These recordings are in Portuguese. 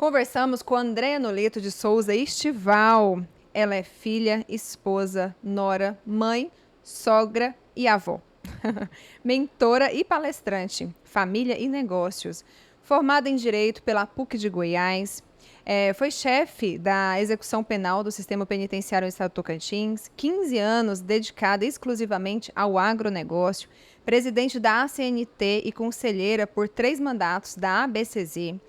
Conversamos com Andréa Noleto de Souza Estival. Ela é filha, esposa, nora, mãe, sogra e avó. Mentora e palestrante, família e negócios. Formada em Direito pela PUC de Goiás. Foi chefe da execução penal do Sistema Penitenciário do Estado do Tocantins, 15 anos dedicada exclusivamente ao agronegócio, presidente da ACNT e conselheira por 3 mandatos da ABCZ,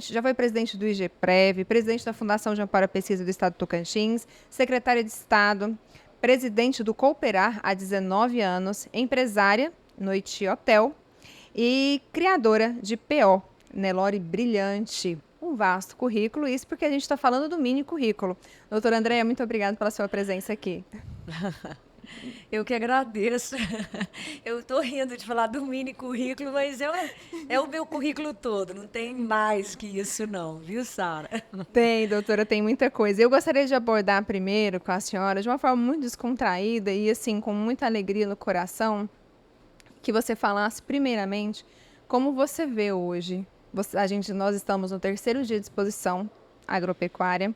já foi presidente do IGPREV, presidente da Fundação de Amparo à Pesquisa do Estado do Tocantins, secretária de Estado, presidente do Cooperar há 19 anos, empresária, Noite Hotel, e criadora de PO, Nelore Brilhante. Um vasto currículo, isso porque a gente está falando do mini currículo. Doutora Andréa, muito obrigada pela sua presença aqui. Eu que agradeço. Eu estou rindo de falar do mini currículo, mas é o meu currículo todo, não tem mais que isso não, viu, Sara? Tem, doutora, tem muita coisa. Eu gostaria de abordar primeiro com a senhora, de uma forma muito descontraída e assim, com muita alegria no coração, que você falasse primeiramente como você vê hoje. Nós estamos no 3º dia de exposição agropecuária.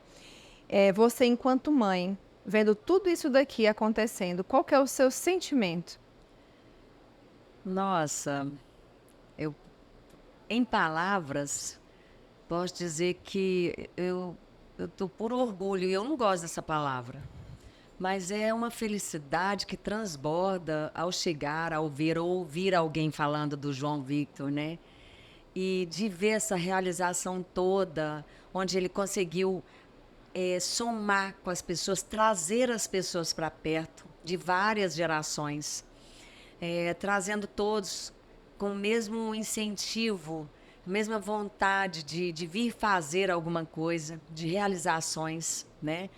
Você, enquanto mãe, vendo tudo isso daqui acontecendo, qual que é o seu sentimento? Nossa, eu, em palavras, posso dizer que eu estou por orgulho, e eu não gosto dessa palavra, mas é uma felicidade que transborda ao chegar, ao ver ou ouvir alguém falando do João Victor, né? E de ver essa realização toda, onde ele conseguiu somar com as pessoas, trazer as pessoas para perto de várias gerações, trazendo todos com o mesmo incentivo, a mesma vontade de vir fazer alguma coisa, de realizações, né?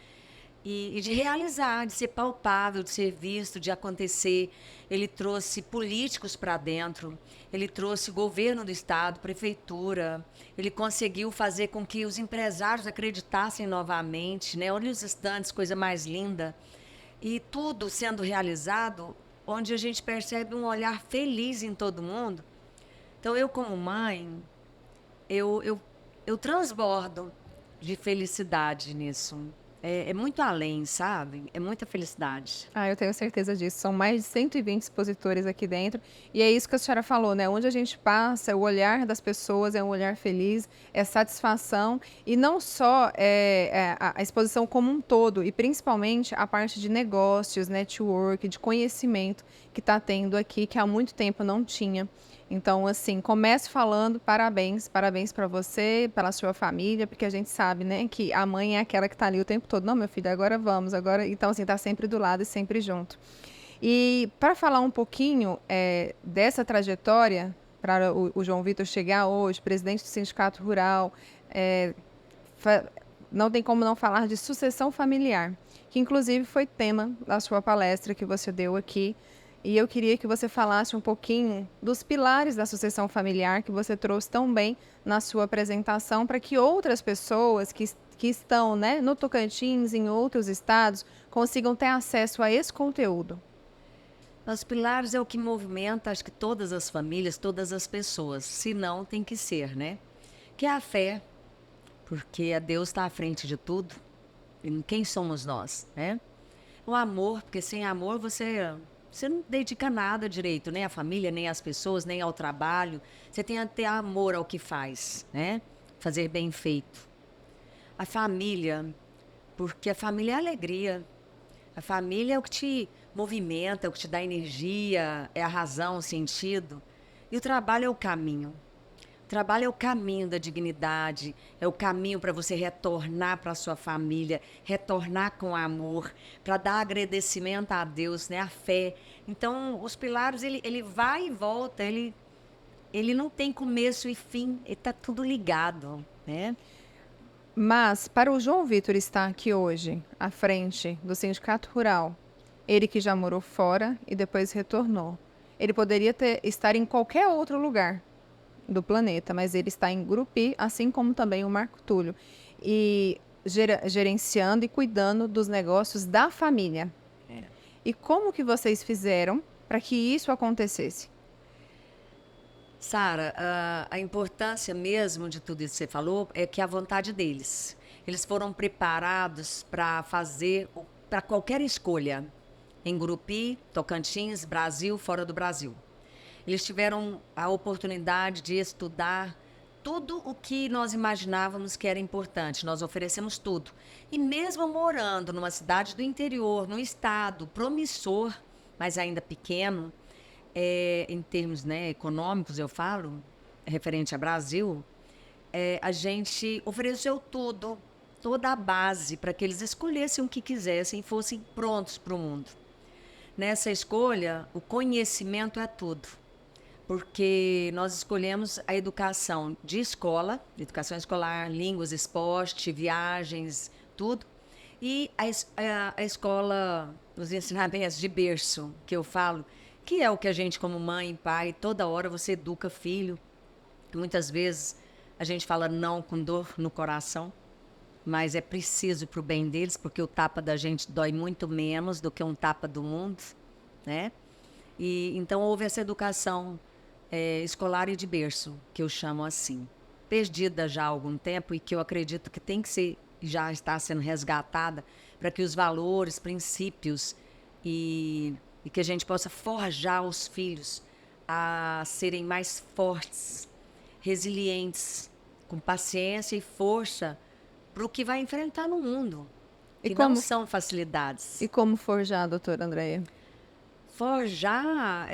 E de realizar, de ser palpável, de ser visto, de acontecer. Ele trouxe políticos para dentro, ele trouxe governo do estado, prefeitura, ele conseguiu fazer com que os empresários acreditassem novamente, né? Olha os estantes, coisa mais linda. E tudo sendo realizado, onde a gente percebe um olhar feliz em todo mundo. Então, eu como mãe, eu, eu, eu transbordo de felicidade nisso. É muito além, sabe? É muita felicidade. Eu tenho certeza disso. São mais de 120 expositores aqui dentro. E é isso que a senhora falou, né? Onde a gente passa, o olhar das pessoas é um olhar feliz, é satisfação. E não só a exposição como um todo, e principalmente a parte de negócios, network, de conhecimento que está tendo aqui, que há muito tempo não tinha. Então, assim, comece falando parabéns, parabéns para você, pela sua família, porque a gente sabe, né, que a mãe é aquela que está ali o tempo todo. Não, meu filho, agora vamos, agora. Então, assim, tá sempre do lado e sempre junto. E para falar um pouquinho dessa trajetória, para o João Victor chegar hoje, presidente do Sindicato Rural, não tem como não falar de sucessão familiar, que inclusive foi tema da sua palestra que você deu aqui. E eu queria que você falasse um pouquinho dos pilares da sucessão familiar que você trouxe tão bem na sua apresentação, para que outras pessoas que estão, né, no Tocantins, em outros estados, consigam ter acesso a esse conteúdo. Os pilares é o que movimenta, acho que todas as famílias, todas as pessoas. Se não, tem que ser, né? Que é a fé, porque Deus está à frente de tudo. E quem somos nós, né? O amor, porque sem amor você não dedica nada direito, nem à família, nem às pessoas, nem ao trabalho. Você tem que ter amor ao que faz, né? Fazer bem feito. A família, porque a família é alegria. A família é o que te movimenta, é o que te dá energia, é a razão, o sentido. E o trabalho é o caminho. O trabalho é o caminho da dignidade, é o caminho para você retornar para a sua família, retornar com amor, para dar agradecimento a Deus, né? A fé. Então, os pilares, ele vai e volta, ele não tem começo e fim, ele está tudo ligado, né? Mas, para o João Victor estar aqui hoje, à frente do Sindicato Rural, ele que já morou fora e depois retornou, ele poderia estar em qualquer outro lugar do planeta, mas ele está em Grupi, assim como também o Marco Túlio, e gerenciando e cuidando dos negócios da família. E como que vocês fizeram para que isso acontecesse? Sara, a importância mesmo de tudo isso que você falou é que a vontade deles. Eles foram preparados para fazer para qualquer escolha, em Gurupi, Tocantins, Brasil, fora do Brasil. Eles tiveram a oportunidade de estudar tudo o que nós imaginávamos que era importante. Nós oferecemos tudo. E mesmo morando numa cidade do interior, num estado promissor, mas ainda pequeno, em termos, né, econômicos, eu falo, referente ao Brasil, a gente ofereceu tudo, toda a base para que eles escolhessem o que quisessem e fossem prontos para o mundo. Nessa escolha, o conhecimento é tudo, porque nós escolhemos a educação de escola, educação escolar, línguas, esporte, viagens, tudo, e a escola, os ensinamentos de berço, que eu falo, que é o que a gente, como mãe e pai, toda hora você educa filho. Muitas vezes a gente fala não com dor no coração, mas é preciso para o bem deles, porque o tapa da gente dói muito menos do que um tapa do mundo, né? E então houve essa educação escolar e de berço, que eu chamo assim, perdida já há algum tempo e que eu acredito que tem que ser, já está sendo resgatada, para que os valores, princípios e que a gente possa forjar os filhos a serem mais fortes, resilientes, com paciência e força para o que vai enfrentar no mundo, E que não como, são facilidades. e como forjar, doutora Andréia? Forjar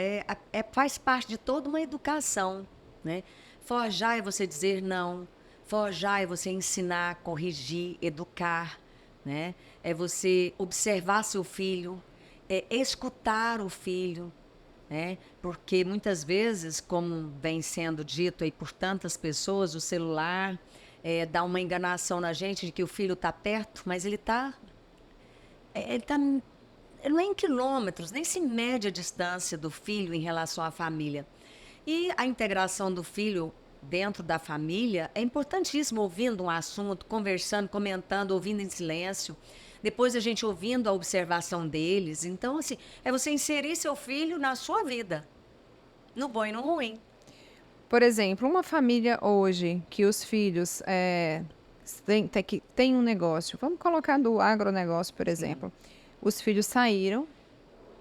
faz parte de toda uma educação, né? Forjar é você dizer não, forjar é você ensinar, corrigir, educar, né? É você observar seu filho, é escutar o filho, né? Porque muitas vezes, como vem sendo dito aí por tantas pessoas, o celular dá uma enganação na gente de que o filho está perto, mas ele está não é em quilômetros, nem se mede a distância do filho em relação à família. E a integração do filho dentro da família é importantíssimo, ouvindo um assunto, conversando, comentando, ouvindo em silêncio. Depois a gente ouvindo a observação deles. Então, assim, é você inserir seu filho na sua vida, no bom e no ruim. Por exemplo, uma família hoje que os filhos têm um negócio, vamos colocar do agronegócio, por Sim. exemplo. Os filhos saíram,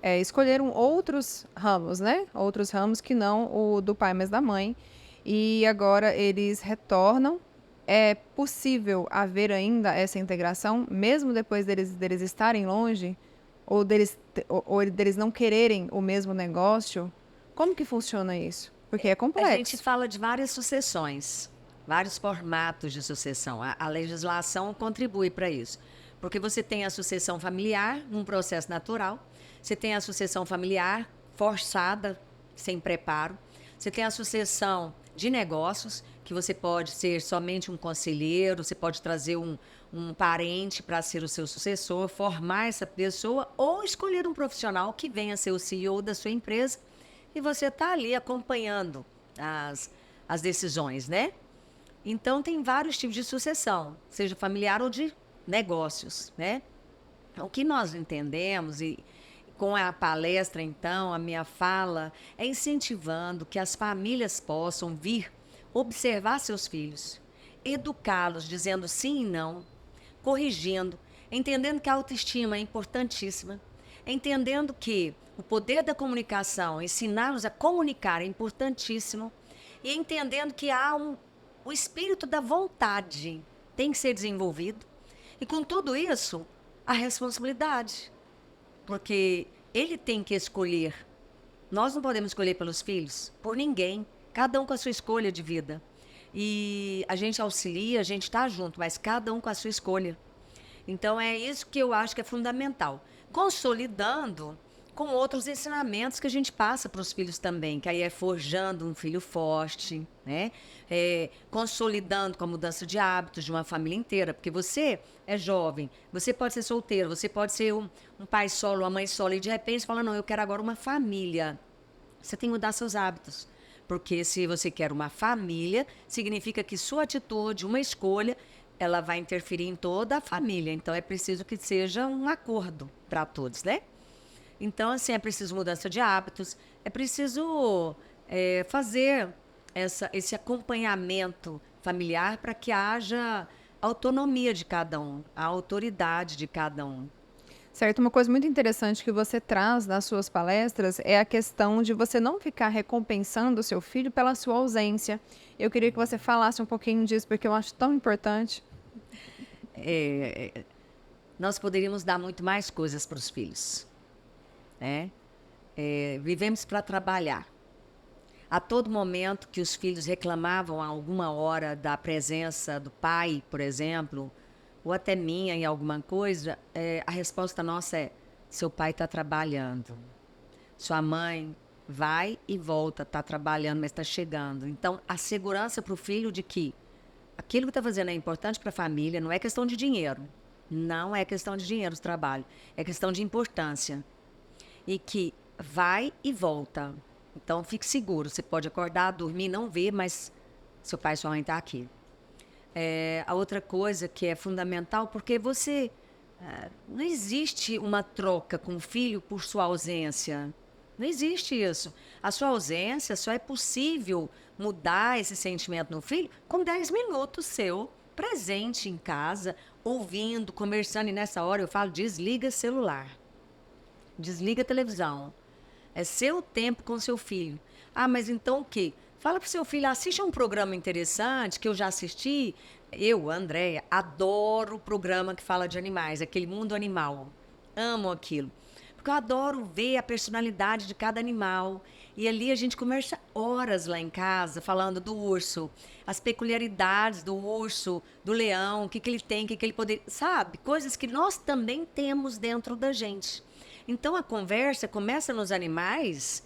escolheram outros ramos, né? Outros ramos que não o do pai, mas da mãe. E agora eles retornam. É possível haver ainda essa integração, mesmo depois deles estarem longe? Ou deles não quererem o mesmo negócio? Como que funciona isso? Porque é A gente complexo. fala de várias sucessões, vários formatos de sucessão. A legislação contribui para isso. Porque você tem a sucessão familiar, num processo natural, você tem a sucessão familiar forçada, sem preparo, você tem a sucessão de negócios, que você pode ser somente um conselheiro, você pode trazer um parente para ser o seu sucessor, formar essa pessoa, ou escolher um profissional que venha a ser o CEO da sua empresa e você está ali acompanhando as decisões, né? Então, tem vários tipos de sucessão, seja familiar ou de negócios, né? O que nós entendemos, e com a palestra, então, a minha fala, é incentivando que as famílias possam vir observar seus filhos, educá-los, dizendo sim e não, corrigindo, entendendo que a autoestima é importantíssima, entendendo que o poder da comunicação, ensinar-nos a comunicar é importantíssimo, e entendendo que o espírito da vontade tem que ser desenvolvido, e com tudo isso, a responsabilidade, porque ele tem que escolher. Nós não podemos escolher pelos filhos, por ninguém, cada um com a sua escolha de vida. E a gente auxilia, a gente está junto, mas cada um com a sua escolha. Então é isso que eu acho que é fundamental. Consolidando com outros ensinamentos que a gente passa para os filhos também, que aí é forjando um filho forte, né? Consolidando com a mudança de hábitos de uma família inteira, porque você é jovem, você pode ser solteiro, você pode ser um pai solo, uma mãe solo, e de repente você fala, não, eu quero agora uma família. Você tem que mudar seus hábitos. Porque se você quer uma família, significa que sua atitude, uma escolha, ela vai interferir em toda a família. Então, é preciso que seja um acordo para todos, né? Então, assim, é preciso mudança de hábitos, é preciso fazer esse acompanhamento familiar para que haja autonomia de cada um, a autoridade de cada um. Certo, uma coisa muito interessante que você traz nas suas palestras é a questão de você não ficar recompensando o seu filho pela sua ausência. Eu queria que você falasse um pouquinho disso, porque eu acho tão importante. Nós poderíamos dar muito mais coisas para os filhos, né? Vivemos para trabalhar. A todo momento que os filhos reclamavam a alguma hora da presença do pai, por exemplo, ou até minha em alguma coisa, a resposta nossa é: seu pai está trabalhando. Sua mãe vai e volta, está trabalhando, mas está chegando. Então, a segurança para o filho de que aquilo que está fazendo é importante para a família, não é questão de dinheiro. Não é questão de dinheiro o trabalho, é questão de importância. E que vai e volta. Então, fique seguro. Você pode acordar, dormir, não ver, mas seu pai e sua mãe estão aqui. A outra coisa que é fundamental, porque não existe uma troca com o filho por sua ausência. Não existe isso. A sua ausência só é possível mudar esse sentimento no filho com 10 minutos seu presente em casa, ouvindo, conversando. E nessa hora eu falo: desliga celular. Desliga a televisão. É seu tempo com seu filho. Ah, mas então o quê? Fala pro seu filho: assiste um programa interessante que eu já assisti. Eu, Andréia, adoro o programa que fala de animais, aquele Mundo Animal. Amo aquilo. Porque eu adoro ver a personalidade de cada animal. E ali a gente conversa horas lá em casa, falando do urso, as peculiaridades do urso, do leão, o que ele tem, o que ele poderia... Sabe? Coisas que nós também temos dentro da gente. Então, a conversa começa nos animais,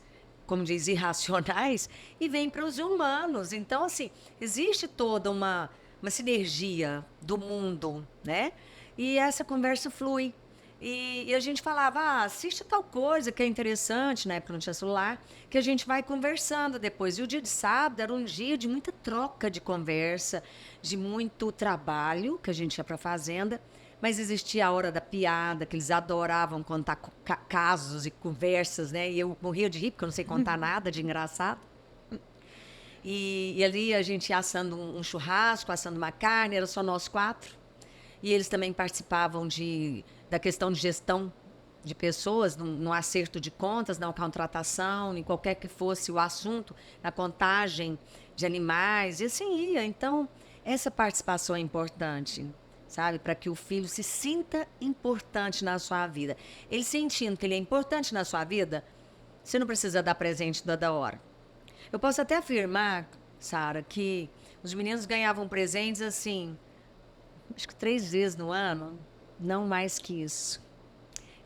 como diz, irracionais, e vem para os humanos. Então, assim, existe toda uma sinergia do mundo, né? E essa conversa flui. E a gente falava: assiste tal coisa que é interessante, na época não tinha celular, que a gente vai conversando depois. E o dia de sábado era um dia de muita troca de conversa, de muito trabalho, que a gente ia para a fazenda, mas existia a hora da piada, que eles adoravam contar casos e conversas, né? E eu morria de rir, porque eu não sei contar nada de engraçado. E ali a gente ia assando um churrasco, assando uma carne, era só nós 4. E eles também participavam da questão de gestão de pessoas, no acerto de contas, na contratação, em qualquer que fosse o assunto, na contagem de animais, e assim ia. Então, essa participação é importante, sabe? Para que o filho se sinta importante na sua vida. Ele sentindo que ele é importante na sua vida, você não precisa dar presente toda hora. Eu posso até afirmar, Sara, que os meninos ganhavam presentes assim, acho que 3 vezes no ano, não mais que isso.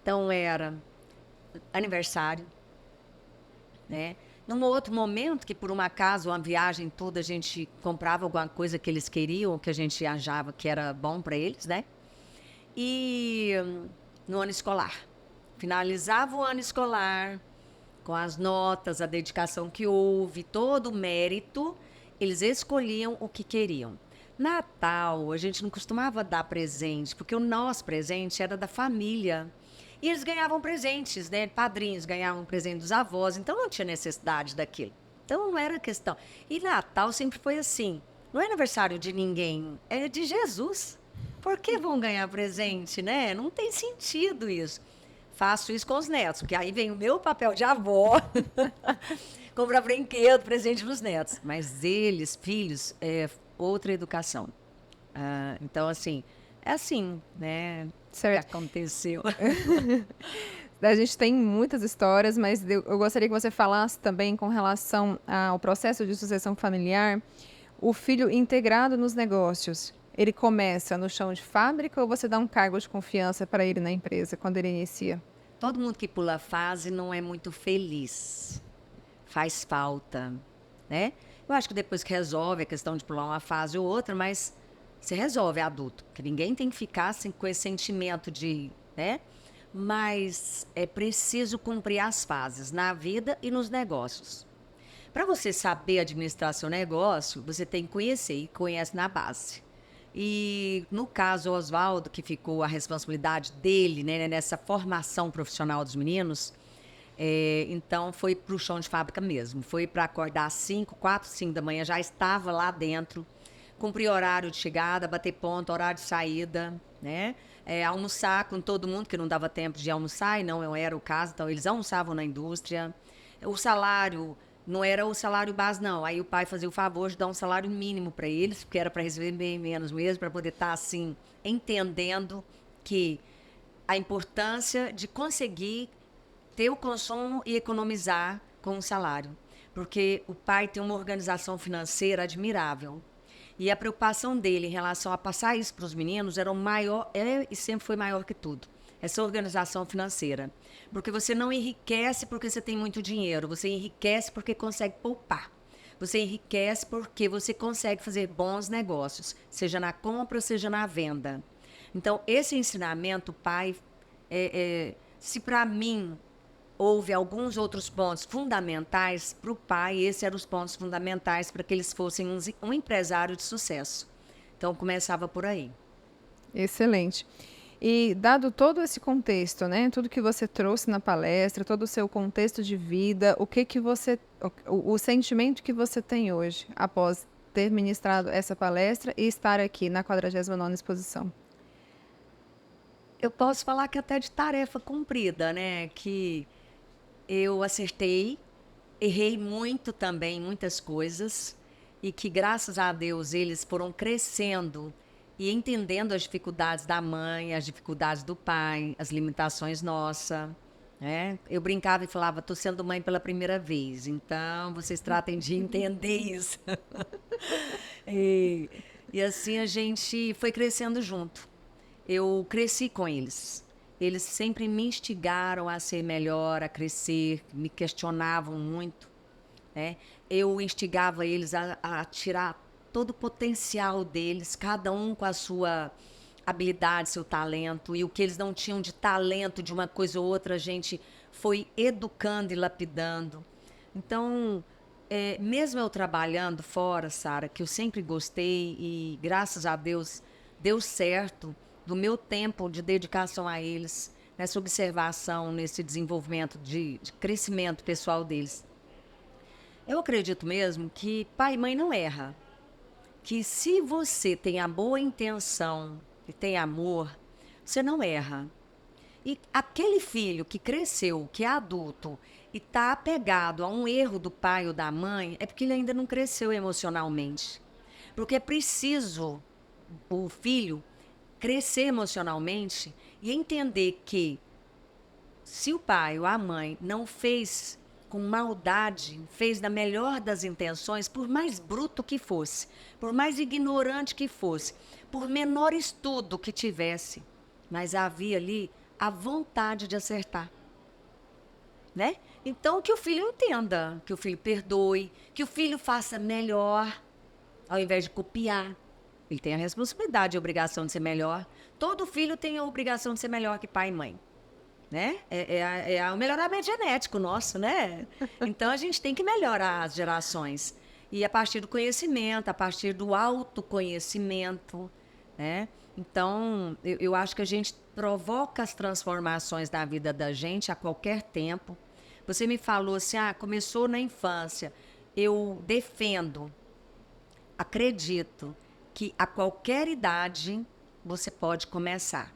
Então, era aniversário, né? Num outro momento, que por um acaso, uma viagem toda, a gente comprava alguma coisa que eles queriam, que a gente achava que era bom para eles, né? E no ano escolar. Finalizava o ano escolar, com as notas, a dedicação que houve, todo o mérito, eles escolhiam o que queriam. Natal, a gente não costumava dar presente, porque o nosso presente era da família. E eles ganhavam presentes, né? Padrinhos ganhavam presente dos avós, então não tinha necessidade daquilo. Então não era questão. E Natal sempre foi assim, não é aniversário de ninguém, é de Jesus. Por que vão ganhar presente, né? Não tem sentido isso. Faço isso com os netos, porque aí vem o meu papel de avó, comprar brinquedo, presente para os netos. Mas eles, filhos, outra educação. Então, assim, é assim, né? Certo. Que aconteceu. A gente tem muitas histórias, mas eu gostaria que você falasse também com relação ao processo de sucessão familiar. O filho integrado nos negócios, ele começa no chão de fábrica ou você dá um cargo de confiança para ele na empresa quando ele inicia? Todo mundo que pula a fase não é muito feliz. Faz falta, né? Eu acho que depois que resolve a questão de pular uma fase ou outra, mas se resolve, é adulto. Que ninguém tem que ficar assim, com esse sentimento de, né? Mas é preciso cumprir as fases na vida e nos negócios. Para você saber administrar seu negócio, você tem que conhecer, e conhece na base. E no caso, o Oswaldo, que ficou a responsabilidade dele, né, nessa formação profissional dos meninos, Então, foi para o chão de fábrica mesmo. Foi para acordar às 4, 5 da manhã, já estava lá dentro. Cumprir horário de chegada, bater ponto, horário de saída, né? Almoçar com todo mundo, que não dava tempo de almoçar, e não era o caso, então eles almoçavam na indústria. O salário não era o salário base, não. Aí o pai fazia o favor de dar um salário mínimo para eles, porque era para receber bem menos mesmo, para poder estar assim, entendendo que a importância de conseguir ter o consumo e economizar com o salário. Porque o pai tem uma organização financeira admirável. E a preocupação dele em relação a passar isso para os meninos era o maior, e sempre foi maior que tudo. Essa organização financeira. Porque você não enriquece porque você tem muito dinheiro, você enriquece porque consegue poupar. Você enriquece porque você consegue fazer bons negócios, seja na compra, seja na venda. Então, esse ensinamento, pai, se para mim houve alguns outros pontos fundamentais para o pai, esses eram os pontos fundamentais para que eles fossem um empresário de sucesso. Então, começava por aí. Excelente. E dado todo esse contexto, né, tudo que você trouxe na palestra, todo o seu contexto de vida, o sentimento que você tem hoje após ter ministrado essa palestra e estar aqui na 49ª exposição? Eu posso falar que até de tarefa cumprida, né? Que eu acertei, errei muito também, muitas coisas, e que graças a Deus eles foram crescendo e entendendo as dificuldades da mãe, as dificuldades do pai, as limitações nossas, né? Eu brincava e falava, estou sendo mãe pela primeira vez, então vocês tratem de entender isso. e, e assim a gente foi crescendo junto. Eu cresci com eles. Eles sempre me instigaram a ser melhor, a crescer, me questionavam muito, né? Eu instigava eles a tirar todo o potencial deles, cada um com a sua habilidade, seu talento, e o que eles não tinham de talento de uma coisa ou outra, a gente foi educando e lapidando. Então, mesmo eu trabalhando fora, Sara, que eu sempre gostei e graças a Deus deu certo, do meu tempo de dedicação a eles, nessa observação, nesse desenvolvimento de crescimento pessoal deles. Eu acredito mesmo que pai e mãe não erra. Que se você tem a boa intenção e tem amor, você não erra. E aquele filho que cresceu, que é adulto, e está apegado a um erro do pai ou da mãe, é porque ele ainda não cresceu emocionalmente. Porque é preciso o filho crescer emocionalmente e entender que se o pai ou a mãe não fez com maldade, fez da melhor das intenções, por mais bruto que fosse, por mais ignorante que fosse, por menor estudo que tivesse, mas havia ali a vontade de acertar, né? Então, que o filho entenda, que o filho perdoe, que o filho faça melhor, ao invés de copiar. Ele tem a responsabilidade e a obrigação de ser melhor. Todo filho tem a obrigação de ser melhor que pai e mãe, né? É o melhoramento genético nosso, né? Então, a gente tem que melhorar as gerações. E a partir do conhecimento, a partir do autoconhecimento, né? Então, eu acho que a gente provoca as transformações na vida da gente a qualquer tempo. Você me falou assim, começou na infância. Eu defendo, acredito que a qualquer idade você pode começar.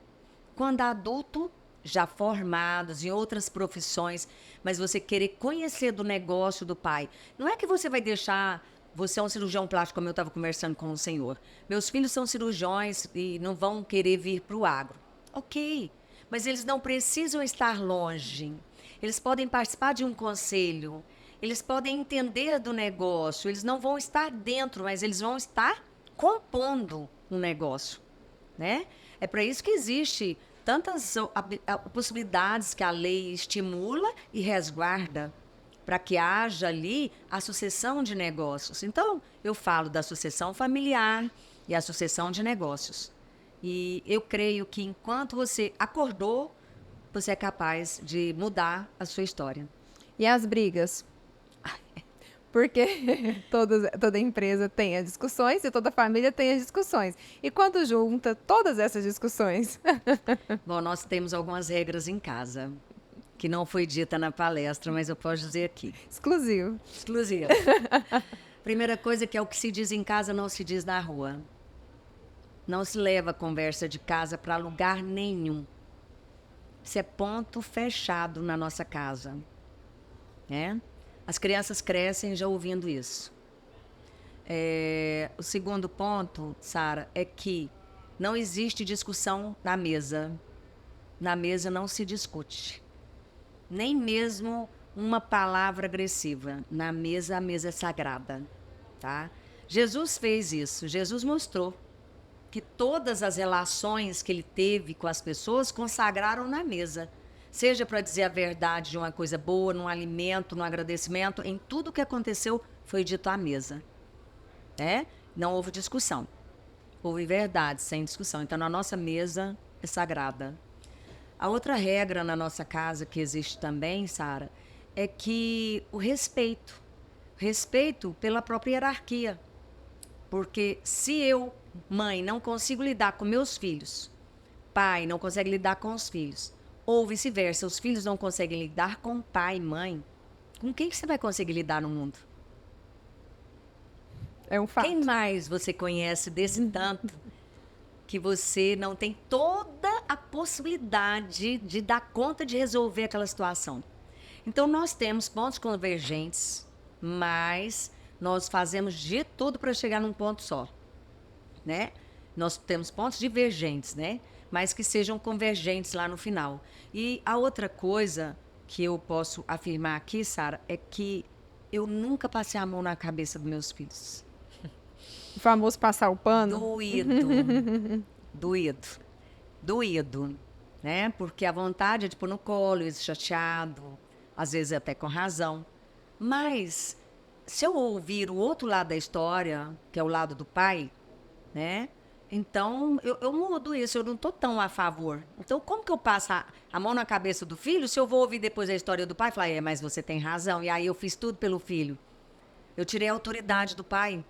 Quando adulto, já formados em outras profissões, mas você querer conhecer do negócio do pai. Não é que você vai deixar... Você é um cirurgião plástico, como eu estava conversando com o senhor. Meus filhos são cirurgiões e não vão querer vir para o agro. Ok, mas eles não precisam estar longe. Eles podem participar de um conselho. Eles podem entender do negócio. Eles não vão estar dentro, mas eles vão estar compondo um negócio, né? É para isso que existe tantas possibilidades que a lei estimula e resguarda para que haja ali a sucessão de negócios. Então, eu falo da sucessão familiar e a sucessão de negócios. E eu creio que enquanto você acordou, você é capaz de mudar a sua história. E as brigas? Porque toda empresa tem as discussões e toda família tem as discussões. E quando junta todas essas discussões? Bom, nós temos algumas regras em casa. que não foi dita na palestra, mas eu posso dizer aqui. Exclusivo. Exclusiva. Primeira coisa que é o que se diz em casa não se diz na rua. Não se leva conversa de casa para lugar nenhum. Isso é ponto fechado na nossa casa. Né? As crianças crescem já ouvindo isso. O segundo ponto, Sara, é que não existe discussão na mesa. Na mesa não se discute. Nem mesmo uma palavra agressiva. Na mesa, a mesa é sagrada. Tá? Jesus fez isso. Jesus mostrou que todas as relações que ele teve com as pessoas consagraram na mesa. Seja para dizer a verdade de uma coisa boa, num alimento, num agradecimento, em tudo que aconteceu foi dito à mesa. Não houve discussão. Houve verdade, sem discussão. Então, na nossa mesa é sagrada. A outra regra na nossa casa que existe também, Sara, é que o respeito. Respeito pela própria hierarquia. Porque se eu, mãe, não consigo lidar com meus filhos, pai não consegue lidar com os filhos, ou vice-versa, os filhos não conseguem lidar com pai e mãe, com quem que você vai conseguir lidar no mundo? É um fato. Quem mais você conhece desse tanto que você não tem toda a possibilidade de dar conta de resolver aquela situação? Então, nós temos pontos convergentes, mas nós fazemos de tudo para chegar num ponto só, né? Nós temos pontos divergentes, né? Mas que sejam convergentes lá no final. E a outra coisa que eu posso afirmar aqui, Sara, é que eu nunca passei a mão na cabeça dos meus filhos. O famoso passar o pano. Doído, né? Porque a vontade é de pôr no colo, eles chateado, às vezes até com razão. Mas se eu ouvir o outro lado da história, que é o lado do pai, né? Então, eu mudo isso, eu não estou tão a favor. Então, como que eu passo a mão na cabeça do filho se eu vou ouvir depois a história do pai e falar, mas você tem razão, e aí eu fiz tudo pelo filho. Eu tirei a autoridade do pai.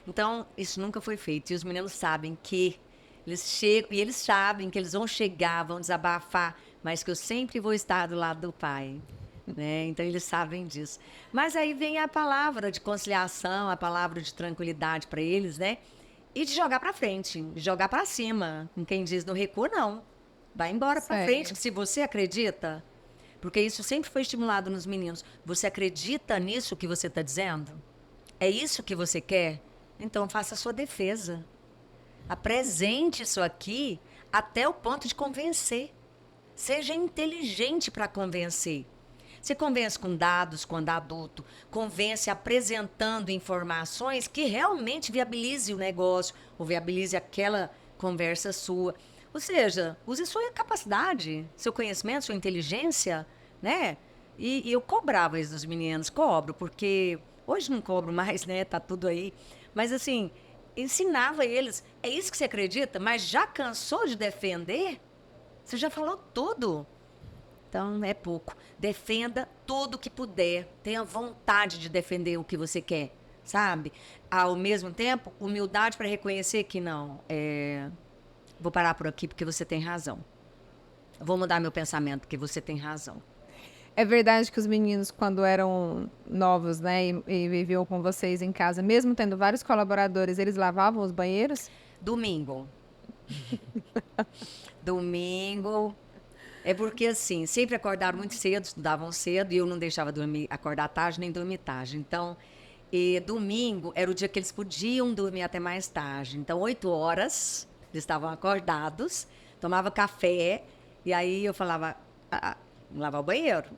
Então, isso nunca foi feito. E os meninos sabem que eles chegam, e eles sabem que eles vão chegar, vão desabafar, mas que eu sempre vou estar do lado do pai. Né? Então, eles sabem disso. Mas aí vem a palavra de conciliação, a palavra de tranquilidade para eles, né? E de jogar para frente, de jogar para cima. Quem diz no recuo, não. Vai embora para frente, que se você acredita, porque isso sempre foi estimulado nos meninos. Você acredita nisso que você está dizendo? É isso que você quer? Então, faça a sua defesa. Apresente isso aqui até o ponto de convencer. Seja inteligente para convencer. Você convence com dados, quando adulto, convence apresentando informações que realmente viabilize o negócio ou viabilize aquela conversa sua. Ou seja, use sua capacidade, seu conhecimento, sua inteligência, né? E eu cobrava isso dos meninos, cobro, porque hoje não cobro mais, né? Tá tudo aí. Mas assim, ensinava eles, é isso que você acredita? Mas já cansou de defender? Você já falou tudo. Então, é pouco. Defenda tudo que puder. Tenha vontade de defender o que você quer, sabe? Ao mesmo tempo, humildade para reconhecer que não. Vou parar por aqui porque você tem razão. Vou mudar meu pensamento porque você tem razão. É verdade que os meninos, quando eram novos, né, e viviam com vocês em casa, mesmo tendo vários colaboradores, eles lavavam os banheiros? Domingo. Domingo. É porque, assim, sempre acordaram muito cedo, estudavam cedo, e eu não deixava acordar tarde nem dormir tarde. Então, domingo era o dia que eles podiam dormir até mais tarde. Então, 8 horas, eles estavam acordados, tomava café, e aí eu falava, lavar o banheiro.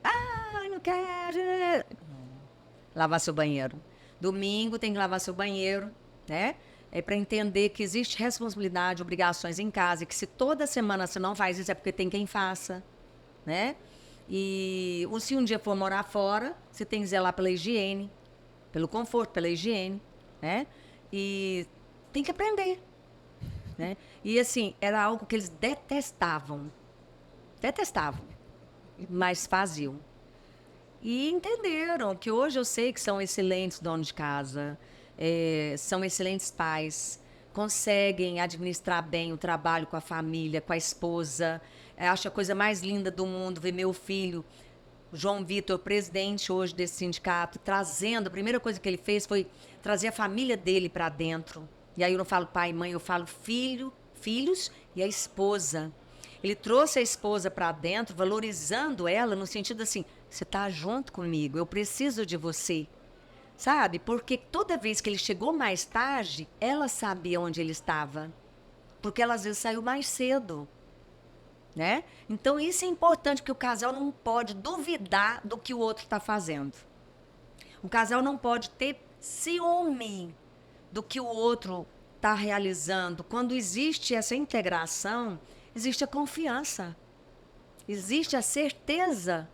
Não quero. Lavar seu banheiro. Domingo tem que lavar seu banheiro, né? É para entender que existe responsabilidade, obrigações em casa, e que se toda semana você não faz isso, é porque tem quem faça, né? E se um dia for morar fora, você tem que zelar pela higiene, pelo conforto, pela higiene, né? E tem que aprender, né? E assim, era algo que eles detestavam, mas faziam. E entenderam que hoje eu sei que são excelentes donos de casa, são excelentes pais, conseguem administrar bem o trabalho com a família, com a esposa, Acho a coisa mais linda do mundo ver meu filho, o João Vitor, presidente hoje desse sindicato, trazendo. A primeira coisa que ele fez foi trazer a família dele para dentro. E aí eu não falo pai e mãe, eu falo filhos e a esposa. Ele trouxe a esposa para dentro, valorizando ela no sentido assim, você está junto comigo, eu preciso de você. Sabe? Porque toda vez que ele chegou mais tarde, ela sabia onde ele estava. Porque ela às vezes saiu mais cedo. Né? Então isso é importante, porque o casal não pode duvidar do que o outro está fazendo. O casal não pode ter ciúme do que o outro está realizando. Quando existe essa integração, existe a confiança, existe a certeza.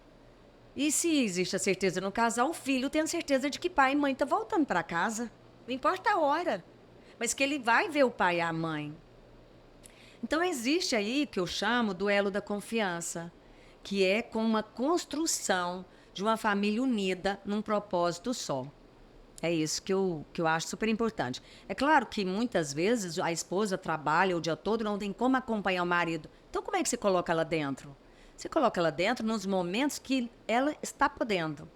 E se existe a certeza no casal, o filho tem a certeza de que pai e mãe estão voltando para casa. Não importa a hora, mas que ele vai ver o pai e a mãe. Então, existe aí, que eu chamo, duelo da confiança, que é com uma construção de uma família unida num propósito só. É isso que eu acho super importante. É claro que muitas vezes a esposa trabalha o dia todo e não tem como acompanhar o marido. Então, como é que você coloca ela dentro? Você coloca ela dentro nos momentos que ela está podendo.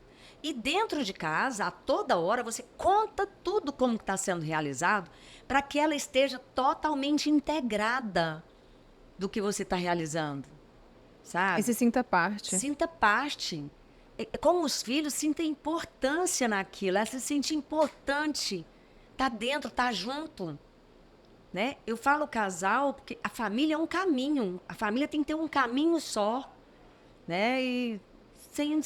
E dentro de casa, a toda hora, você conta tudo como está sendo realizado para que ela esteja totalmente integrada do que você está realizando, sabe? E se sinta parte. Sinta parte. Com os filhos, sinta importância naquilo. Ela se sente importante. Tá dentro, tá junto. Né? Eu falo casal porque a família é um caminho. A família tem que ter um caminho só. Né? E sem...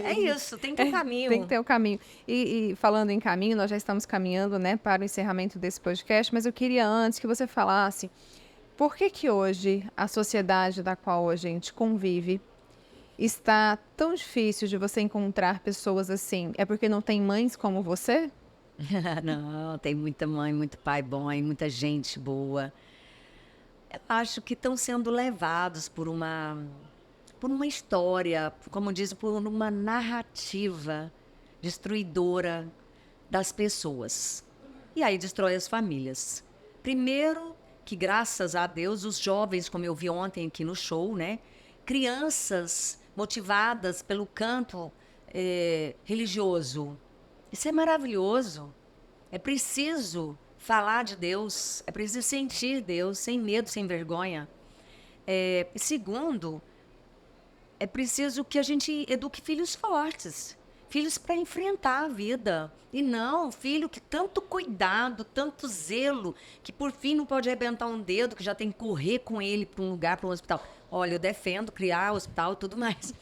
É isso, tem que ter um caminho. Tem que ter um caminho. E falando em caminho, nós já estamos caminhando, né, para o encerramento desse podcast, mas eu queria antes que você falasse por que que hoje a sociedade da qual a gente convive está tão difícil de você encontrar pessoas assim. É porque não tem mães como você? Não, tem muita mãe, muito pai bom, aí muita gente boa. Eu acho que estão sendo levados por uma história, como diz, por uma narrativa destruidora das pessoas. E aí destrói as famílias. Primeiro, que graças a Deus, os jovens, como eu vi ontem aqui no show, né? Crianças motivadas pelo canto religioso. Isso é maravilhoso. É preciso falar de Deus, é preciso sentir Deus, sem medo, sem vergonha. Segundo, é preciso que a gente eduque filhos fortes, filhos para enfrentar a vida. E não filho que tanto cuidado, tanto zelo, que por fim não pode arrebentar um dedo, que já tem que correr com ele para um lugar, para um hospital. Olha, eu defendo criar hospital e tudo mais.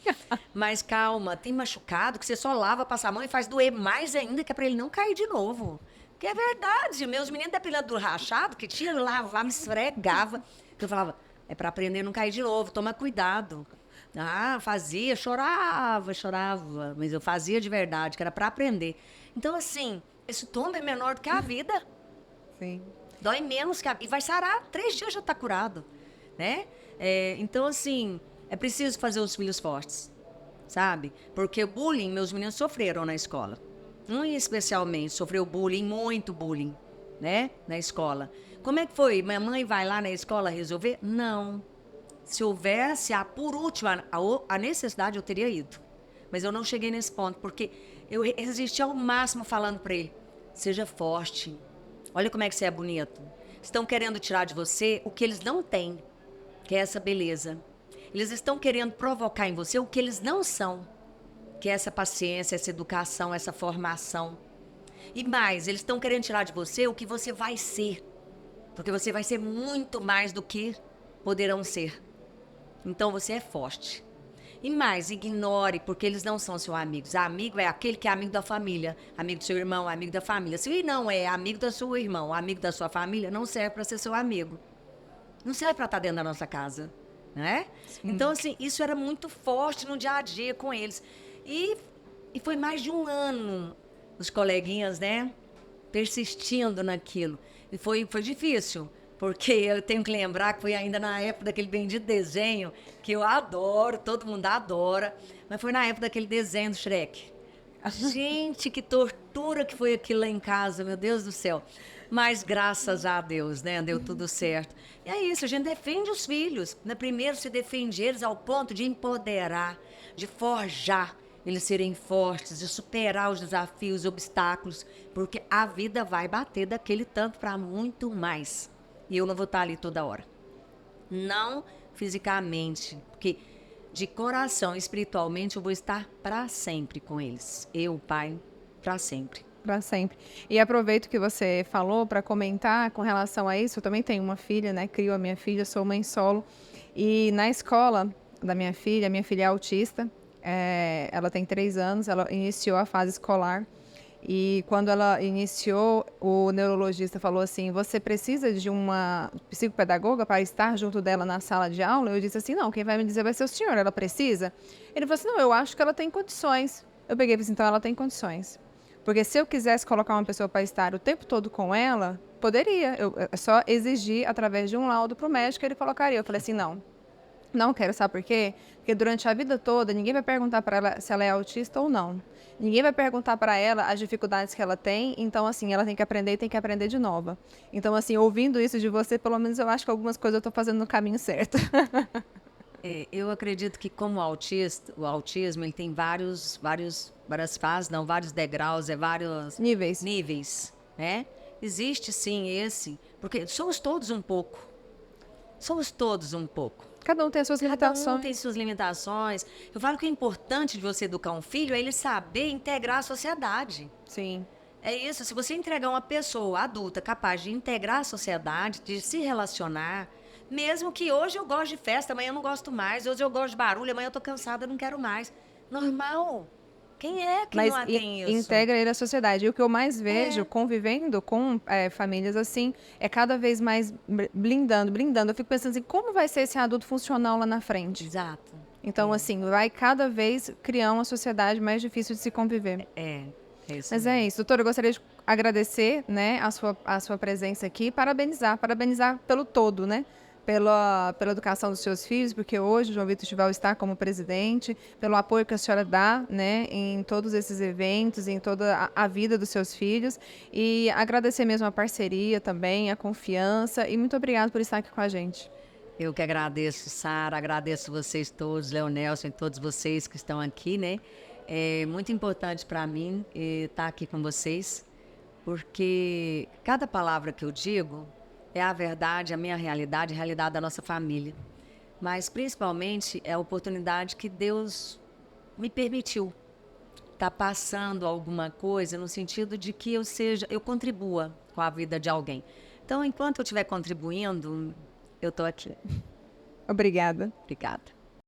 Mas calma, tem machucado que você só lava, passa a mão e faz doer mais ainda, que é para ele não cair de novo. Que é verdade, meus meninos depilador rachado, que tinha, eu lavava, me esfregava. Eu falava, é para aprender a não cair de novo, toma cuidado. Ah, fazia, chorava, mas eu fazia de verdade, que era para aprender. Então, assim, esse tombo é menor do que a vida. Sim. Dói menos que a vida. E vai sarar, 3 dias já está curado, né? Então, assim, é preciso fazer os filhos fortes, sabe? Porque o bullying, meus meninos sofreram na escola. Um especialmente sofreu bullying, muito bullying, né? Na escola. Como é que foi? Minha mãe vai lá na escola resolver? Não. Se houvesse, por último, a necessidade, eu teria ido. Mas eu não cheguei nesse ponto, porque eu resisti ao máximo falando para ele, seja forte. Olha como é que você é bonito. Estão querendo tirar de você o que eles não têm, que é essa beleza. Eles estão querendo provocar em você o que eles não são, que é essa paciência, essa educação, essa formação. E mais, eles estão querendo tirar de você o que você vai ser, porque você vai ser muito mais do que poderão ser. Então você é forte. E mais, ignore, porque eles não são seus amigos. Amigo é aquele que é amigo da família, amigo do seu irmão, amigo da família. Se ele não é amigo do seu irmão, amigo da sua família, não serve para ser seu amigo. Não serve para estar dentro da nossa casa, né? Então, assim, isso era muito forte no dia a dia com eles. E foi mais de um ano, os coleguinhas, né, persistindo naquilo. E foi difícil. Porque eu tenho que lembrar que foi ainda na época daquele bendito desenho, que eu adoro, todo mundo adora, mas foi na época daquele desenho do Shrek. Gente, que tortura que foi aquilo lá em casa, meu Deus do céu. Mas graças a Deus, né? Deu tudo certo. E é isso, a gente defende os filhos. Né? Primeiro se defende eles ao ponto de empoderar, de forjar eles serem fortes, de superar os desafios e obstáculos, porque a vida vai bater daquele tanto para muito mais. E eu não vou estar ali toda hora. Não fisicamente, porque de coração, espiritualmente, eu vou estar para sempre com eles. Eu, pai, para sempre. Para sempre. E aproveito que você falou para comentar com relação a isso. Eu também tenho uma filha, né? Crio a minha filha, sou mãe solo. E na escola da minha filha é autista. Ela tem 3 anos, ela iniciou a fase escolar. E quando ela iniciou, o neurologista falou assim: você precisa de uma psicopedagoga para estar junto dela na sala de aula? Eu disse assim: não, quem vai me dizer vai ser o senhor, ela precisa? Ele falou assim: não, eu acho que ela tem condições. Eu peguei e falei assim: então ela tem condições. Porque se eu quisesse colocar uma pessoa para estar o tempo todo com ela, poderia. É só exigir através de um laudo para o médico, ele colocaria. Eu falei assim: não, não quero, sabe por quê? Porque durante a vida toda, ninguém vai perguntar para ela se ela é autista ou não. Ninguém vai perguntar para ela as dificuldades que ela tem, então, assim, ela tem que aprender e tem que aprender de nova. Então, assim, ouvindo isso de você, pelo menos eu acho que algumas coisas eu estou fazendo no caminho certo. Eu acredito que como autista, o autismo ele tem várias fases, não, vários degraus, vários Níveis. níveis, né? Existe sim esse, porque somos todos um pouco. Somos todos um pouco. Cada um tem as suas Cada um limitações. tem suas limitações. Eu falo que o importante de você educar um filho é ele saber integrar a sociedade. Sim. É isso, se você entregar uma pessoa adulta capaz de integrar a sociedade, de se relacionar, mesmo que hoje eu gosto de festa, amanhã eu não gosto mais, hoje eu gosto de barulho, amanhã eu tô cansada, eu não quero mais. Normal. Quem é que Mas não tem isso? integra ele à sociedade. E o que eu mais vejo É. convivendo com famílias assim é cada vez mais blindando, blindando. Eu fico pensando assim, como vai ser esse adulto funcional lá na frente? Exato. Então, assim, vai cada vez criar uma sociedade mais difícil de se conviver. É isso Mas é mesmo. isso, doutora, eu gostaria de agradecer, né, a sua presença aqui, parabenizar pelo todo, né, pela educação dos seus filhos, porque hoje o João Vitor Estival está como presidente, pelo apoio que a senhora dá, né, em todos esses eventos, em toda a vida dos seus filhos, e agradecer mesmo a parceria também, a confiança, e muito obrigada por estar aqui com a gente. Eu que agradeço, Sara, agradeço vocês todos, Leonelson e todos vocês que estão aqui, né? É muito importante para mim estar aqui com vocês, porque cada palavra que eu digo é a verdade, a minha realidade, a realidade da nossa família. Mas, principalmente, é a oportunidade que Deus me permitiu estar passando alguma coisa no sentido de que eu contribua com a vida de alguém. Então, enquanto eu estiver contribuindo, eu estou aqui. Obrigada. Obrigada.